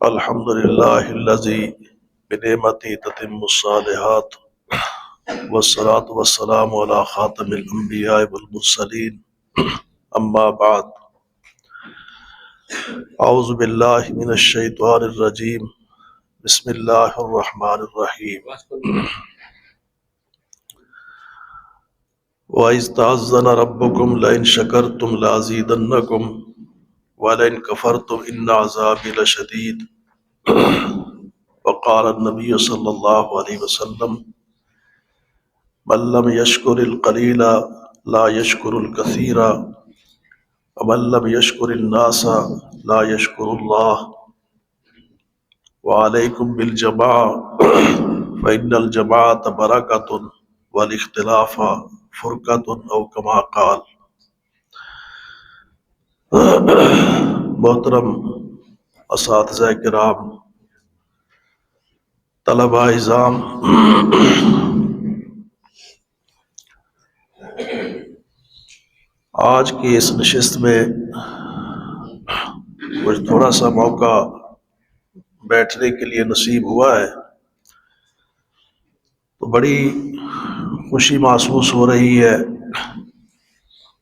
الحمد لله الذي بنعمته تتم الصالحات والصلاة والسلام على خاتم الأنبياء والمرسلين أما بعد أعوذ بالله من الشيطان الرجيم بسم الله الرحمن الرحيم وَإِذْ تَعَذَّنَ رَبُّكُمْ لَئِنْ شَكَرْتُمْ لَأَزِيدَنَّكُمْ وَلَئِنْ كَفَرْتُمْ إِنَّ عَذَابِي لَشَدِيدٌ وقال النبي صلى الله عليه وسلم من لم يشكر القليل لا يشكر الكثير ومن لم يشكر الناس لا يشكر الله وعليكم بالجماعة فإن الجماعة بركة والاختلاف فرقة أو كما قال۔ محترم اساتذہ کرام، طلبہ اعزام، آج کی اس نشست میں کچھ تھوڑا سا موقع بیٹھنے کے لیے نصیب ہوا ہے تو بڑی خوشی محسوس ہو رہی ہے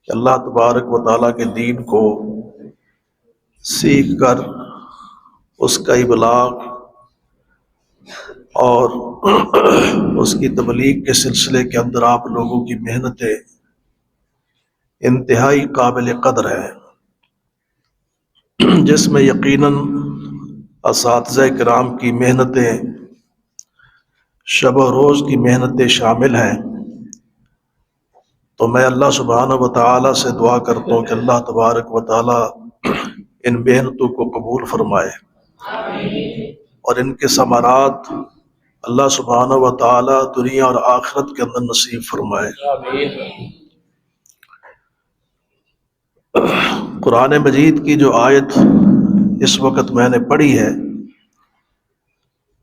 کہ اللہ تبارک و تعالیٰ کے دین کو سیکھ کر اس کا ابلاغ اور اس کی تبلیغ کے سلسلے کے اندر آپ لوگوں کی محنتیں انتہائی قابل قدر ہے، جس میں یقیناً اساتذہ کرام کی محنتیں، شب و روز کی محنتیں شامل ہیں۔ تو میں اللہ سبحانہ و تعالیٰ سے دعا کرتا ہوں کہ اللہ تبارک و تعالیٰ ان محنتوں کو قبول فرمائے اور ان کے ثمرات اللہ سبحانہ و تعالیٰ دنیا اور آخرت کے اندر نصیب فرمائے۔ قرآن مجید کی جو آیت اس وقت میں نے پڑھی ہے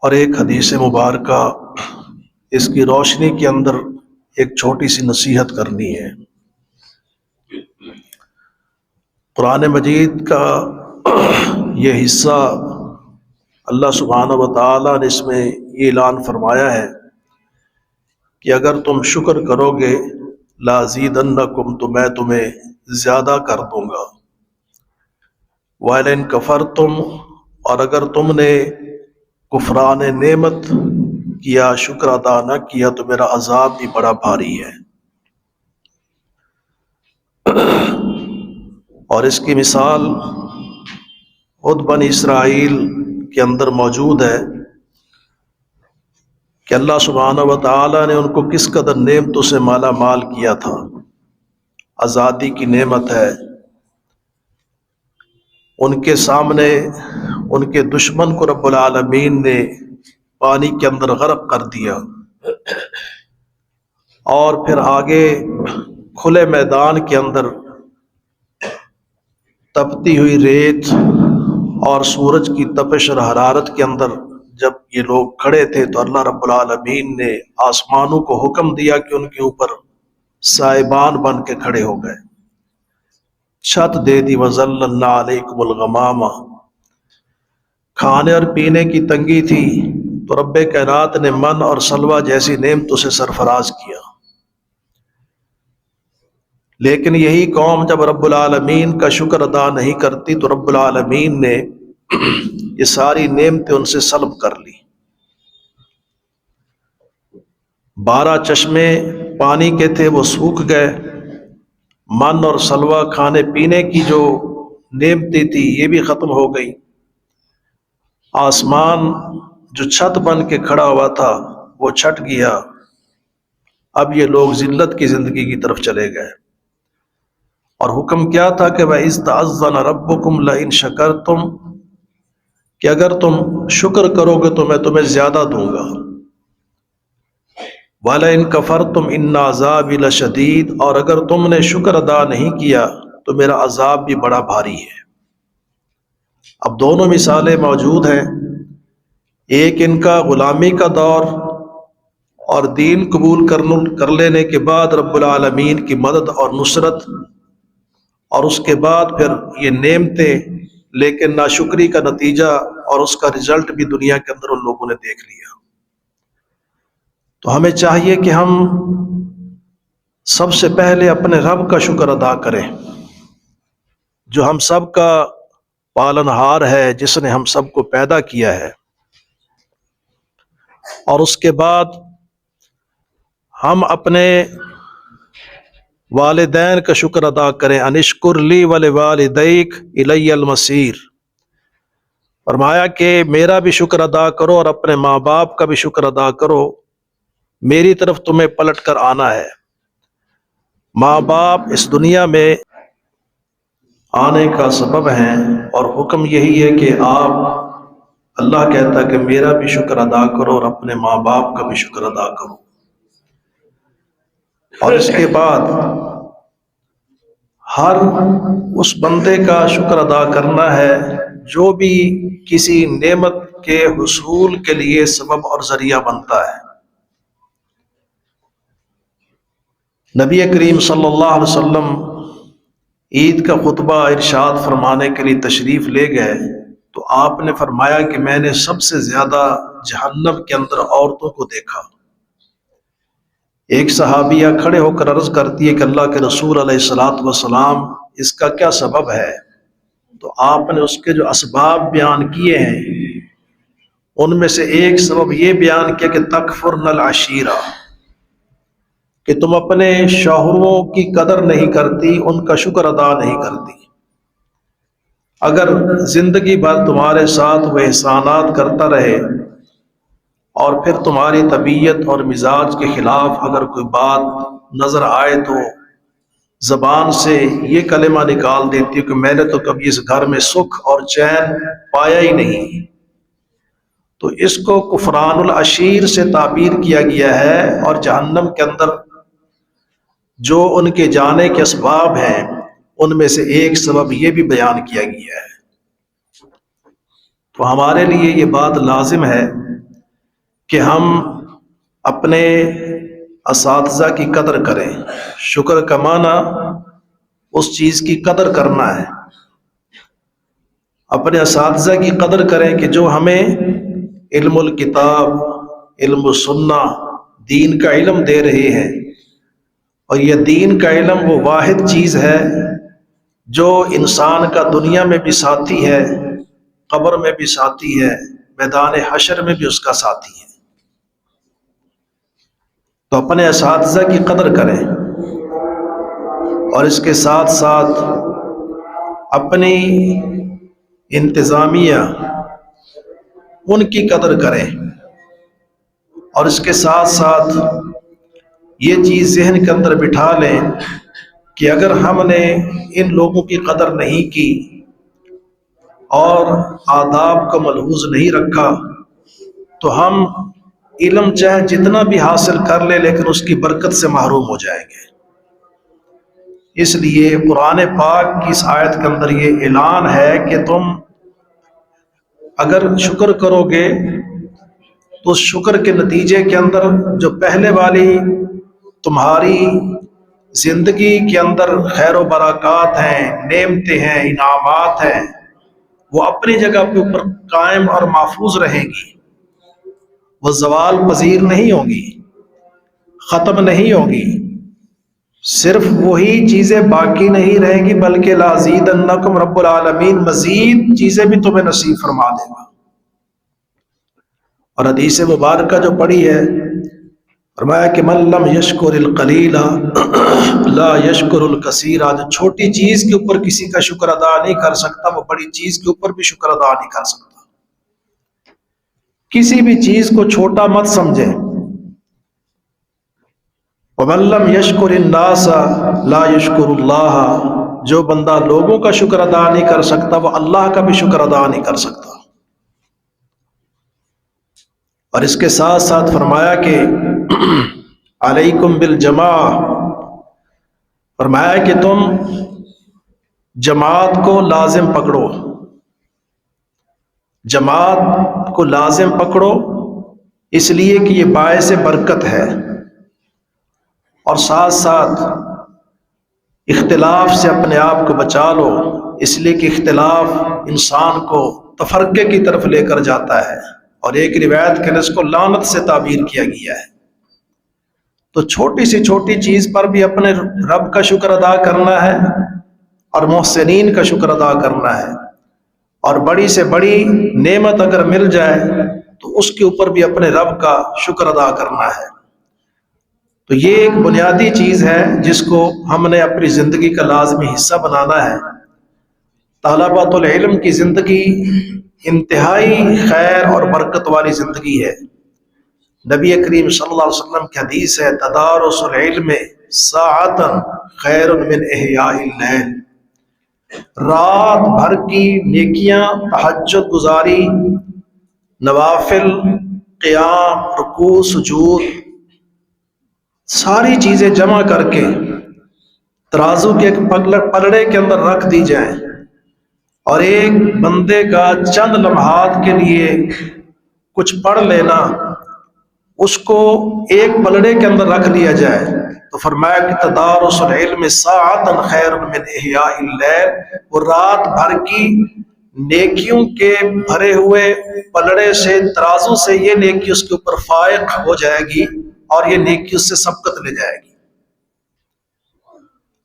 اور ایک حدیث مبارکہ، اس کی روشنی کے اندر ایک چھوٹی سی نصیحت کرنی ہے۔ قرآن مجید کا یہ حصہ اللہ سبحانہ و تعالیٰ نے اس میں یہ اعلان فرمایا ہے کہ اگر تم شکر کرو گے لازیدنکم، تو میں تمہیں زیادہ کر دوں گا، وَإِنْ كَفَرْتُمْ، اور اگر تم نے کفران نعمت کیا، شکر ادا نہ کیا، تو میرا عذاب بھی بڑا بھاری ہے۔ اور اس کی مثال خود بنی اسرائیل کے اندر موجود ہے کہ اللہ سبحانہ و تعالیٰ نے ان کو کس قدر نعمتوں سے مالا مال کیا تھا۔ آزادی کی نعمت ہے، ان کے سامنے ان کے دشمن کو رب العالمین نے پانی کے اندر غرق کر دیا، اور پھر آگے کھلے میدان کے اندر تپتی ہوئی ریت اور سورج کی تپش اور حرارت کے اندر جب یہ لوگ کھڑے تھے تو اللہ رب العالمین نے آسمانوں کو حکم دیا کہ ان کے اوپر سائبان بن کے کھڑے ہو گئے، چھت دے دی وَظَلَّلْنَا عَلَيْكُمُ الْغَمَامَ۔ کھانے اور پینے کی تنگی تھی تو رب کائنات نے من اور سلوہ جیسی نعمتوں سے سرفراز کیا، لیکن یہی قوم جب رب العالمین کا شکر ادا نہیں کرتی تو رب العالمین نے یہ ساری نعمتیں ان سے سلب کر لی۔ 12 چشمے پانی کے تھے وہ سوکھ گئے، من اور سلوہ کھانے پینے کی جو نعمتیں تھی یہ بھی ختم ہو گئی، آسمان جو چھت بن کے کھڑا ہوا تھا وہ چھٹ گیا۔ اب یہ لوگ ذلت کی زندگی کی طرف چلے گئے، اور حکم کیا تھا کہ وَإِذْ تَعَذَّنَ رَبُّكُمْ لَئِن شَكَرْتُمْ، کہ اگر تم شکر کرو گے تو میں تمہیں زیادہ دوں گا، وَلَئِن كَفَرْتُمْ إِنَّ عَذَابِي لَشَدِيدٌ، اور اگر تم نے شکر ادا نہیں کیا تو میرا عذاب بھی بڑا بھاری ہے۔ اب دونوں مثالیں موجود ہیں، ایک ان کا غلامی کا دور اور دین قبول کر لینے کے بعد رب العالمین کی مدد اور نصرت، اور اس کے بعد پھر یہ نعمتیں، لیکن ناشکری کا نتیجہ اور اس کا رزلٹ بھی دنیا کے اندر ان لوگوں نے دیکھ لیا۔ تو ہمیں چاہیے کہ ہم سب سے پہلے اپنے رب کا شکر ادا کریں، جو ہم سب کا پالنہار ہے، جس نے ہم سب کو پیدا کیا ہے، اور اس کے بعد ہم اپنے والدین کا شکر ادا کریں۔ انشکر لی ولوالدیک الی المصیر، فرمایا کہ میرا بھی شکر ادا کرو اور اپنے ماں باپ کا بھی شکر ادا کرو، میری طرف تمہیں پلٹ کر آنا ہے۔ ماں باپ اس دنیا میں آنے کا سبب ہیں، اور حکم یہی ہے کہ آپ، اللہ کہتا ہے کہ میرا بھی شکر ادا کرو اور اپنے ماں باپ کا بھی شکر ادا کرو۔ اور اس کے بعد ہر اس بندے کا شکر ادا کرنا ہے جو بھی کسی نعمت کے حصول کے لیے سبب اور ذریعہ بنتا ہے۔ نبی کریم صلی اللہ علیہ وسلم عید کا خطبہ ارشاد فرمانے کے لیے تشریف لے گئے تو آپ نے فرمایا کہ میں نے سب سے زیادہ جہنم کے اندر عورتوں کو دیکھا۔ ایک صحابیہ کھڑے ہو کر عرض کرتی ہے کہ اللہ کے رسول علیہ الصلاۃ والسلام، اس کا کیا سبب ہے؟ تو آپ نے اس کے جو اسباب بیان کیے ہیں ان میں سے ایک سبب یہ بیان کیا کہ تکفرن العشیرہ، کہ تم اپنے شوہروں کی قدر نہیں کرتی، ان کا شکر ادا نہیں کرتی۔ اگر زندگی بھر تمہارے ساتھ وہ احسانات کرتا رہے اور پھر تمہاری طبیعت اور مزاج کے خلاف اگر کوئی بات نظر آئے تو زبان سے یہ کلمہ نکال دیتی کہ میں نے تو کبھی اس گھر میں سکھ اور چین پایا ہی نہیں، تو اس کو کفران العشیر سے تعبیر کیا گیا ہے۔ اور جہنم کے اندر جو ان کے جانے کے اسباب ہیں ان میں سے ایک سبب یہ بھی بیان کیا گیا ہے۔ تو ہمارے لیے یہ بات لازم ہے کہ ہم اپنے اساتذہ کی قدر کریں۔ شکر کا معنی اس چیز کی قدر کرنا ہے۔ اپنے اساتذہ کی قدر کریں کہ جو ہمیں علم الکتاب، علم السنہ، دین کا علم دے رہے ہیں، اور یہ دین کا علم وہ واحد چیز ہے جو انسان کا دنیا میں بھی ساتھی ہے، قبر میں بھی ساتھی ہے، میدان حشر میں بھی اس کا ساتھی ہے۔ تو اپنے اساتذہ کی قدر کریں، اور اس کے ساتھ ساتھ اپنی انتظامیہ ان کی قدر کریں، اور اس کے ساتھ ساتھ یہ چیز ذہن کے اندر بٹھا لیں کہ اگر ہم نے ان لوگوں کی قدر نہیں کی اور آداب کو ملحوظ نہیں رکھا تو ہم علم چاہے جتنا بھی حاصل کر لیں لیکن اس کی برکت سے محروم ہو جائیں گے۔ اس لیے قرآن پاک کی اس آیت کے اندر یہ اعلان ہے کہ تم اگر شکر کرو گے تو اس شکر کے نتیجے کے اندر جو پہلے والی تمہاری زندگی کے اندر خیر و برکات ہیں، نعمتیں ہیں، انعامات ہیں، وہ اپنی جگہ کے اوپر قائم اور محفوظ رہیں گی، وہ زوال پذیر نہیں ہوں گی، ختم نہیں ہوں گی۔ صرف وہی چیزیں باقی نہیں رہیں گی بلکہ لازیدنکم رب العالمین مزید چیزیں بھی تمہیں نصیب فرما دے گا۔ اور حدیث مبارکہ جو پڑھی ہے، فرمایا کہ من لم یشکر القلیل لا یشکر الکثیر، جو چھوٹی چیز کے اوپر کسی کا شکر ادا نہیں کر سکتا وہ بڑی چیز کے اوپر بھی شکر ادا نہیں کر سکتا۔ کسی بھی چیز کو چھوٹا مت سمجھے۔ ومن لم یشکر الناس لا یشکر اللہ، جو بندہ لوگوں کا شکر ادا نہیں کر سکتا وہ اللہ کا بھی شکر ادا نہیں کر سکتا۔ اور اس کے ساتھ ساتھ فرمایا کہ علیکم بالجماع، فرمایا کہ تم جماعت کو لازم پکڑو، جماعت کو لازم پکڑو، اس لیے کہ یہ باعث برکت ہے، اور ساتھ ساتھ اختلاف سے اپنے آپ کو بچا لو، اس لیے کہ اختلاف انسان کو تفرقے کی طرف لے کر جاتا ہے، اور ایک روایت کے اس کو لعنت سے تعبیر کیا گیا ہے۔ تو چھوٹی سی چھوٹی چیز پر بھی اپنے رب کا شکر ادا کرنا ہے اور محسنین کا شکر ادا کرنا ہے، اور بڑی سے بڑی نعمت اگر مل جائے تو اس کے اوپر بھی اپنے رب کا شکر ادا کرنا ہے۔ تو یہ ایک بنیادی چیز ہے جس کو ہم نے اپنی زندگی کا لازمی حصہ بنانا ہے۔ طلباۃ العلم کی زندگی انتہائی خیر اور برکت والی زندگی ہے۔ نبی کریم صلی اللہ علیہ وسلم کی حدیث ہے، تدارس العلم ساعۃ خیر من احیاء اللیل، رات بھر کی نیکیاں، تہجد گزاری، نوافل، قیام، رکوع، سجود، ساری چیزیں جمع کر کے ترازو کے ایک پلڑے کے اندر رکھ دی جائیں، اور ایک بندے کا چند لمحات کے لیے کچھ پڑھ لینا، اس کو ایک پلڑے کے اندر رکھ لیا جائے، تو فرمایا کہ تدارس العلم ساعۃ خیر من احیاء اللیل، وہ رات بھر کی نیکیوں کے بھرے ہوئے پلڑے سے، ترازو سے یہ نیکی اس کے اوپر فائق ہو جائے گی اور یہ نیکی اس سے سبقت لے جائے گی۔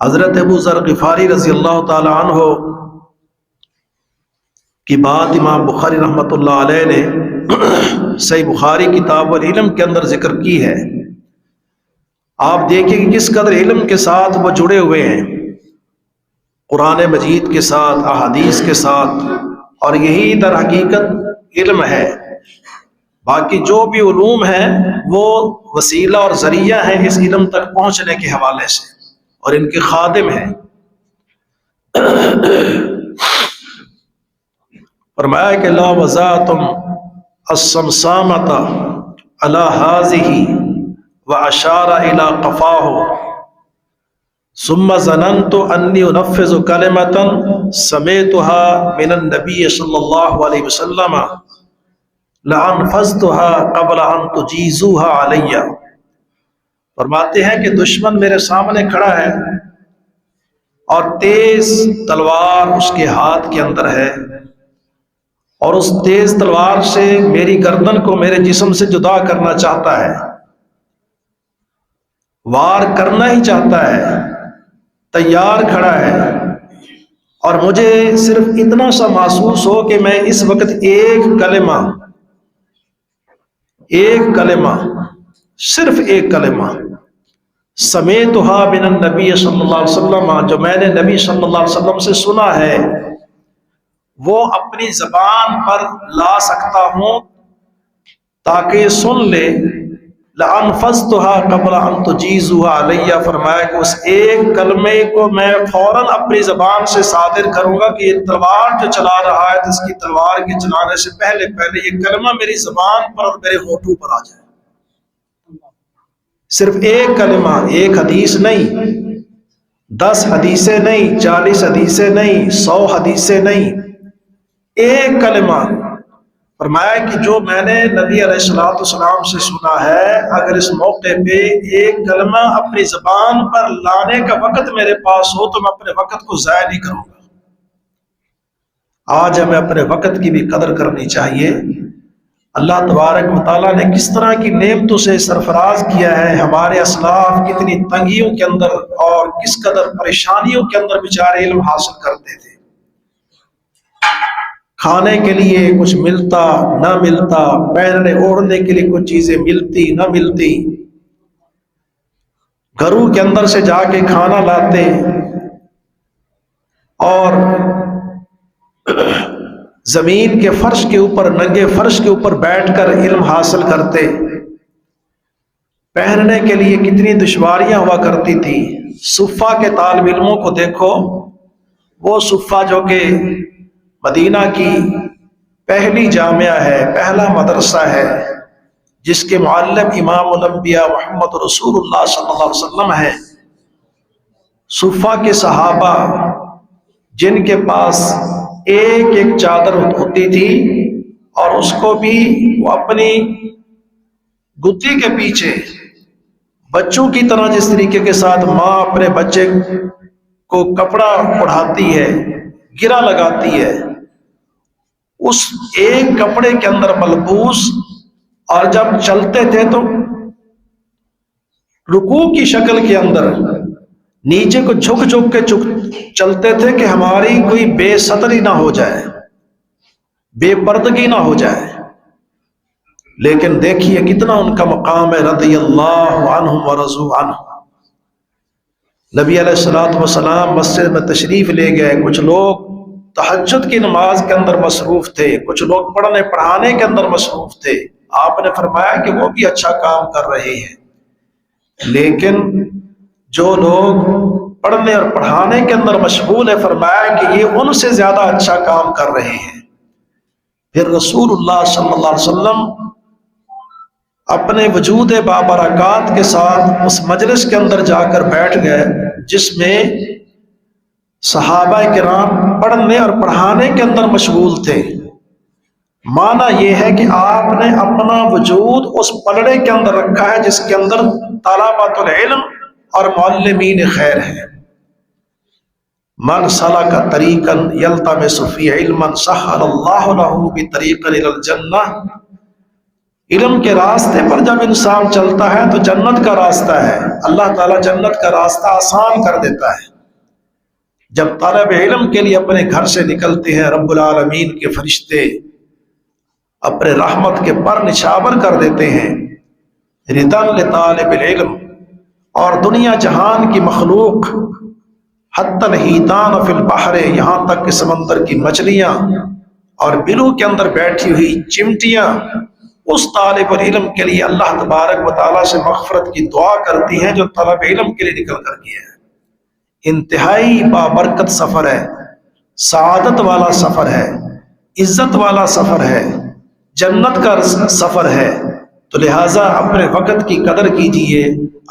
حضرت ابو ذر غفاری رضی اللہ تعالی عنہ کی بات امام بخاری رحمۃ اللہ علیہ نے صحیح بخاری کتاب العلم کے اندر ذکر کی ہے۔ آپ دیکھیں کہ کس قدر علم کے ساتھ وہ جڑے ہوئے ہیں، قرآن مجید کے ساتھ، احادیث کے ساتھ، اور یہی در حقیقت علم ہے۔ باقی جو بھی علوم ہیں وہ وسیلہ اور ذریعہ ہیں اس علم تک پہنچنے کے حوالے سے، اور ان کے خادم ہیں۔ فرمایا کہ لا وضعتم السمسامۃ علی ہذہ واشار الی قفاہ ثم ظننت انی انفذ کلمۃ سمعتها من النبی صلی اللہ علیہ وسلم لانفذتها قبل ان تجیزوها علی۔ فرماتے ہیں کہ دشمن میرے سامنے کھڑا ہے اور تیز تلوار اس کے ہاتھ کے اندر ہے، اور اس تیز تلوار سے میری گردن کو میرے جسم سے جدا کرنا چاہتا ہے، وار کرنا ہی چاہتا ہے، تیار کھڑا ہے، اور مجھے صرف اتنا سا محسوس ہو کہ میں اس وقت ایک کلمہ، صرف ایک کلمہ، سمیتھا من النبی صلی اللہ علیہ وسلم، جو میں نے نبی صلی اللہ علیہ وسلم سے سنا ہے، وہ اپنی زبان پر لا سکتا ہوں تاکہ سن لے۔ لانفذتها قبل ان تجیزوها علیہ، فرمایا کہ اس ایک کلمے کو میں فوراً اپنی زبان سے صادر کروں گا کہ یہ تلوار جو چلا رہا ہے، تو اس کی تلوار کے چلانے سے پہلے یہ کلمہ میری زبان پر اور میرے ہونٹوں پر آ جائے۔ صرف ایک کلمہ، ایک حدیث نہیں، 10 حدیثیں نہیں، 40 حدیثیں نہیں، 100 حدیثیں نہیں، ایک کلمہ۔ فرمایا کہ جو میں نے نبی علیہ الصلوۃ والسلام سے سنا ہے، اگر اس موقع پہ ایک کلمہ اپنی زبان پر لانے کا وقت میرے پاس ہو تو میں اپنے وقت کو ضائع نہیں کروں گا۔ آج ہمیں اپنے وقت کی بھی قدر کرنی چاہیے۔ اللہ تبارک و تعالیٰ نے کس طرح کی نعمتوں سے سرفراز کیا ہے، ہمارے اسلاف کتنی تنگیوں کے اندر اور کس قدر پریشانیوں کے اندر بیچارے علم حاصل کرتے تھے۔ کھانے کے لیے کچھ ملتا نہ ملتا، پہننے اوڑھنے کے لیے کچھ چیزیں ملتی نہ ملتی، گھروں کے اندر سے جا کے کھانا لاتے اور زمین کے فرش کے اوپر، ننگے فرش کے اوپر بیٹھ کر علم حاصل کرتے۔ پہننے کے لیے کتنی دشواریاں ہوا کرتی تھی۔ صفہ کے طالب علموں کو دیکھو، وہ صفہ جو کہ مدینہ کی پہلی جامعہ ہے، پہلا مدرسہ ہے، جس کے معلم امام الانبیاء محمد رسول اللہ صلی اللہ علیہ وسلم ہیں، صفہ کے صحابہ جن کے پاس ایک ایک چادر ہوتی تھی، اور اس کو بھی وہ اپنی گدی کے پیچھے بچوں کی طرح، جس طریقے کے ساتھ ماں اپنے بچے کو کپڑا اڑھاتی ہے، گرہ لگاتی ہے، اس ایک کپڑے کے اندر ملبوس، اور جب چلتے تھے تو رکوع کی شکل کے اندر نیچے کو جھک جھک کے چلتے تھے کہ ہماری کوئی بے ستری نہ ہو جائے، بے پردگی نہ ہو جائے۔ لیکن دیکھیے کتنا ان کا مقام ہے، رضی اللہ عنہم ورضوا عنہ۔ نبی علیہ الصلوۃ والسلام مسجد میں تشریف لے گئے، کچھ لوگ تہجد کی نماز کے اندر مصروف تھے، کچھ لوگ پڑھنے پڑھانے کے اندر مصروف تھے۔ آپ نے فرمایا کہ وہ بھی اچھا کام کر رہے ہیں، لیکن جو لوگ پڑھنے اور پڑھانے کے اندر مشغول ہے، فرمایا کہ یہ ان سے زیادہ اچھا کام کر رہے ہیں۔ پھر رسول اللہ صلی اللہ علیہ وسلم اپنے وجود بابرکات کے ساتھ اس مجلس کے اندر جا کر بیٹھ گئے جس میں صحابہ کرام پڑھنے اور پڑھانے کے اندر مشغول تھے۔ معنی یہ ہے کہ آپ نے اپنا وجود اس پلڑے کے اندر رکھا ہے جس کے اندر طلبۃ العلم اور معلمین خیر ہے۔ من سلک طریقا یلتمس فیہ علما سہل اللہ لہ بطریق الی الجنہ۔ علم کے راستے پر جب انسان چلتا ہے تو جنت کا راستہ ہے، اللہ تعالیٰ جنت کا راستہ آسان کر دیتا ہے۔ جب طالب علم کے لیے اپنے گھر سے نکلتے ہیں، رب العالمین کے فرشتے اپنے رحمت کے پر نچھاور کر دیتے ہیں، رضا لطالب العلم، اور دنیا جہان کی مخلوق حتی الحیتان فی البحر، یہاں تک کہ سمندر کی مچھلیاں اور بلو کے اندر بیٹھی ہوئی چمٹیاں اس طالب العلم کے لیے اللہ تبارک و تعالیٰ سے مغفرت کی دعا کرتی ہیں جو طالب علم کے لیے نکل کر گیا ہے۔ انتہائی بابرکت سفر ہے، سعادت والا سفر ہے، عزت والا سفر ہے، جنت کا سفر ہے۔ تو لہٰذا اپنے وقت کی قدر کیجئے،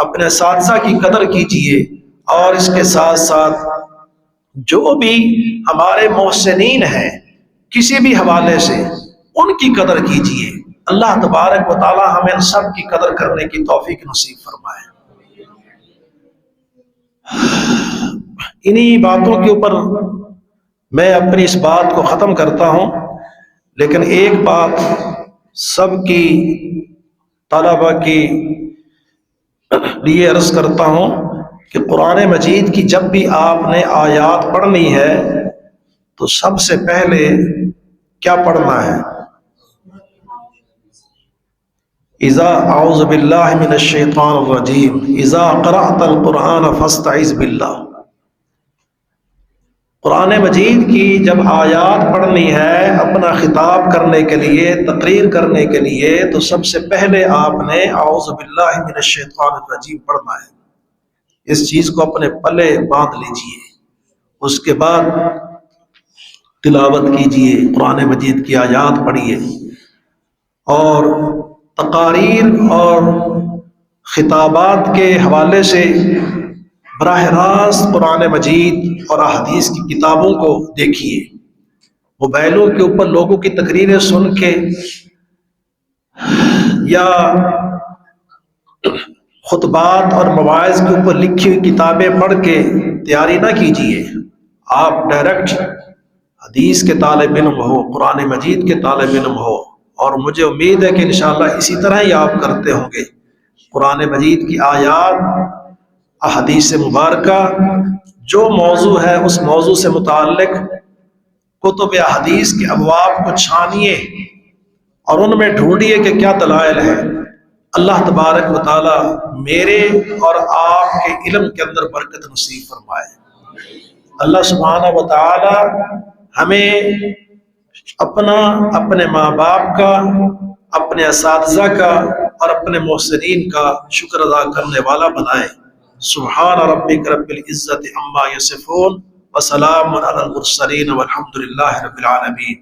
اپنے اساتذہ کی قدر کیجئے، اور اس کے ساتھ ساتھ جو بھی ہمارے محسنین ہیں کسی بھی حوالے سے ان کی قدر کیجئے۔ اللہ تبارک و تعالی ہمیں ان سب کی قدر کرنے کی توفیق نصیب فرمائے۔ انہی باتوں کے اوپر میں اپنی اس بات کو ختم کرتا ہوں، لیکن ایک بات سب کی طلبہ کی لیے عرض کرتا ہوں کہ قرآن مجید کی جب بھی آپ نے آیات پڑھنی ہے تو سب سے پہلے کیا پڑھنا ہے؟ اذا اعوذ باللہ من الشیطان الرجیم اذا قرأت القرآن فاستعذ باللہ۔ قرآن مجید کی جب آیات پڑھنی ہے اپنا خطاب کرنے کے لیے، تقریر کرنے کے لیے، تو سب سے پہلے آپ نے اعوذ باللہ من الشیطان الرجیم پڑھنا ہے۔ اس چیز کو اپنے پلے باندھ لیجئے، اس کے بعد تلاوت کیجئے، قرآن مجید کی آیات پڑھیے، اور تقاریر اور خطابات کے حوالے سے براہ راست قرآن مجید اور احادیث کی کتابوں کو دیکھیے۔ موبائلوں کے اوپر لوگوں کی تقریریں سن کے یا خطبات اور مواعظ کے اوپر لکھی ہوئی کتابیں پڑھ کے تیاری نہ کیجیے۔ آپ ڈائریکٹ حدیث کے طالب علم ہو، قرآن مجید کے طالب علم ہو، اور مجھے امید ہے کہ انشاءاللہ اسی طرح ہی آپ کرتے ہوں گے۔ قرآن مجید کی آیات، احادیث مبارکہ، جو موضوع ہے اس موضوع سے متعلق کتب احادیث کے ابواب کو چھانیے اور ان میں ڈھونڈیے کہ کیا دلائل ہے۔ اللہ تبارک و تعالی میرے اور آپ کے علم کے اندر برکت نصیب فرمائے۔ اللہ سبحانہ و تعالی ہمیں اپنا، اپنے ماں باپ کا، اپنے اساتذہ کا اور اپنے محسنین کا شکر ادا کرنے والا بنائے۔ سبحان ربک رب العزت عما یصفون وسلام علی المرسلین والحمد للہ رب العالمین۔